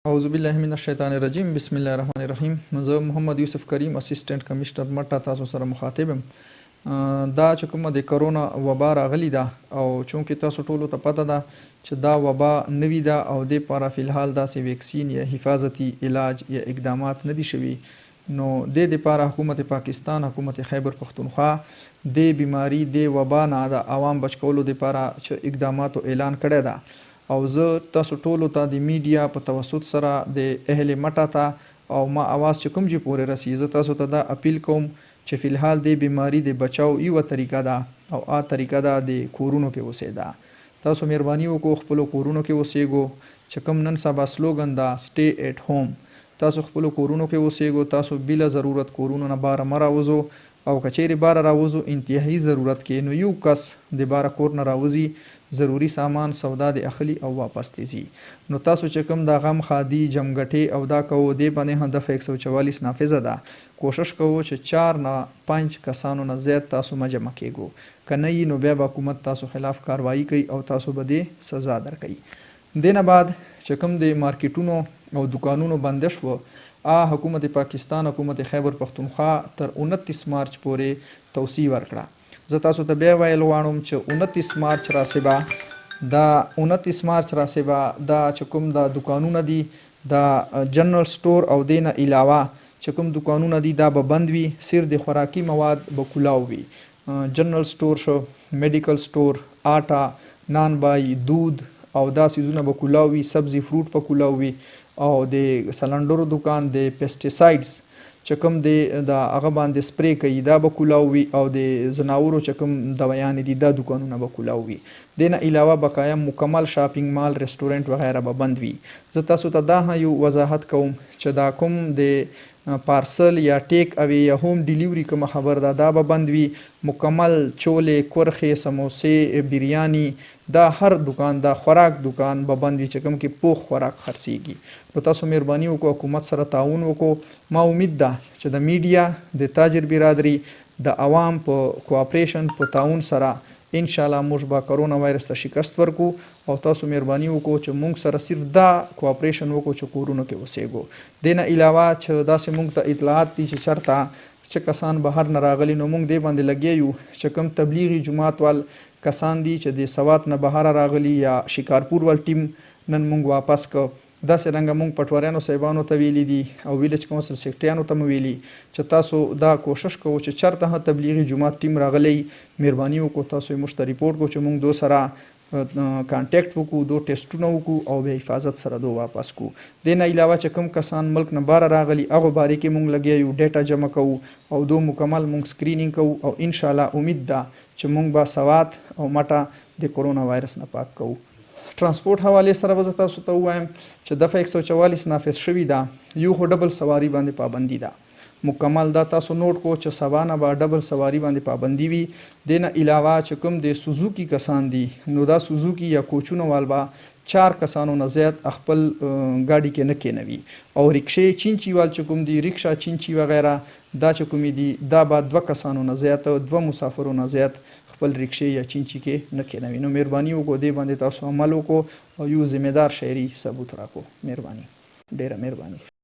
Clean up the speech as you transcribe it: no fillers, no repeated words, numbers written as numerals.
اعوذ بالله من الشیطان الرجیم بسم الله الرحمن الرحیم. زه محمد یوسف کریم اسسټنټ کمشنر مټه تاسو سره مخاطب یم. دا چې کومه د کرونا وبا راغلی ده او چونکې تاسو ټولو ته پته ده چې دا وبا نوی ده او د لپاره فلحال داسې ویکسین یا حفاظتي علاج یا اقدامات نه دي شوي، نو د لپاره حکومت پاکستان، حکومت خیبر پختونخوا د بیماری د وبا نه د عوام بچ کولو لپاره چې اقداماتو اعلان کړی ده او زه تاسو ټولو ته د میډیا په توسط سره د اهل مټه ته او ما اواز چې کوم چې پورې رسي، زه تاسو ته دا اپیل کوم چې فلحال د بیماری د بچاو یو طریقه ده او طریقه ده د کورونو کې اوسېده. تاسو مهرباني وکړو خپل کورونو کې اوسېږو، چې کوم نن سبا سلوګن ده سټے ایٹ هوم، تاسو خپل کورونو کې اوسېږو، تاسو بلا ضرورت کورونو نه بار مه راوځو او کچېرې بار راوځو انتهایی ضرورت کې نو یو کس د بار کور نه راوځي، ضروری سامان سودا د اخلي او واپس تیزي. نو تاسو چې کوم دا غم خادي جمګټي او دا کوو د باندې هدف 144 نافذه ده، کوشش کوو چې 4 نه 5 کسانو نه زیات تاسو ما جمع کېږو، کنه نو بیا حکومت تاسو خلاف کاروایی کوي او تاسو به د سزا درکړي. دینه بعد چې کوم د مارکیټونو او دکانونو بندش وو، حکومت پاکستان، حکومت خیبر پختونخوا تر 29 مارچ پورې توسیع ورکړه. زه تاسو ته بیا ویل غواړم چې 29 مارچ راسبه دا 29 مارچ راسبه دا چې کوم د دکانونه دي د جنرال سٹور او دینه علاوه چې کوم دکانونه دي دا به بند وي، صرف د خوراکي مواد به کولاو وي. جنرال سٹور شو، میډیکل سٹور، آټا، نان بای، دود او دا سیزونه به کولاو وي، سبزي فروټ په کولاو وي او د سلندرو دکان د پیسټیسایډز چې کوم د هغه باندې سپری کوي دا به کولاو وي او د زناورو چې کوم دوایان دي دا دکانونه به کولاو وي. دینه علاوه بقایا مکمل شاپینګ مال، ریسټورنټ وغیرہ به بند وي. زه تاسو ته دا یو وضاحت کوم چې دا کوم د پارسل یا ټیک اوی یا هوم ډیلیوري کوم خبر دا به بند وي. مکمل چولې، کرخې، سموسې، بریانی دا هر دکان، دا خوراک دکان به بند وي چې کوم کې پوخ خوراک خرڅیږي. نو تاسو مهرباني وکړو حکومت سره تعاون وکړو. ما امید ده چې د میډیا، د تاجر برادری، د عوام په کوآپریشن، په تعاون سره ان شاء الله موږ به کرونا وایرس ته شکست ورکو او تاسو مهرباني وکړو چې موږ سره صرف دا کوآپریشن وکړو چې کورونو کې اوسېږو. دینه علاوه چې داسې موږ ته اطلاعات دي چې چرته چې کسان بهر نه راغلي نو موږ دې باندې لګیا یو چې کوم تبلیغي جماعت وال کسان دي چې د سوات نه بهر راغلي یا شکارپور ول ټیم نن موږ واپس کو. داسې رنګه موږ پټوریانو صاحبانو ته ویلي دي او ویلج کونسل سیکټریانو ته مو ویلي چې تاسو دا کوشش کوو چې چرته تبلیغي جماعت ټیم راغلی، مهرباني وکړو تاسو یې موږ ته ریپورټ کو چې موږ دو سره کانټیکټ وکړو، دو ټیسټونه وکړو او بیا حفاظت سره دو واپس کو. دینه علاوه چې کوم کسان ملک نه بار راغلي هغه باره کې موږ لګیا یو ډیټا جمع کوو او دو مکمل موږ سکرینینګ کوو او ان شاء الله امید ده چې موږ به سوات او مټه د کرونا وایرس نه پاک کوو. ترانسپورت حواله سره به تاسو ته وایم چې دفعه 144 نافذ شوی ده. یو هو ډبل سواری باندې پابندي ده مکمل. دا تاسو نوٹ کو چې سبانه به ډبل سواری باندې پابندي وي. دینه علاوه چې کوم د سوزوکی کسان دي نو دا سوزوکی یا کوچونه وال با 4 کسانو نه زیات خپل ګاډي کې نه کېنوي او رکشې چینچی وال چې کوم دي رکشا چینچی وغیرہ دا چې کوم دي دا به 2 کسانو نه زیات، 2 مسافرو نه زیات خپل رکشې یا چینچی کې نه کېنوي. نو مهرباني وکړو دې باندې تاسو عمل وکړو او یو ذمہ دار شهري ثبوت راکړو. مهرباني، ډیره مهرباني.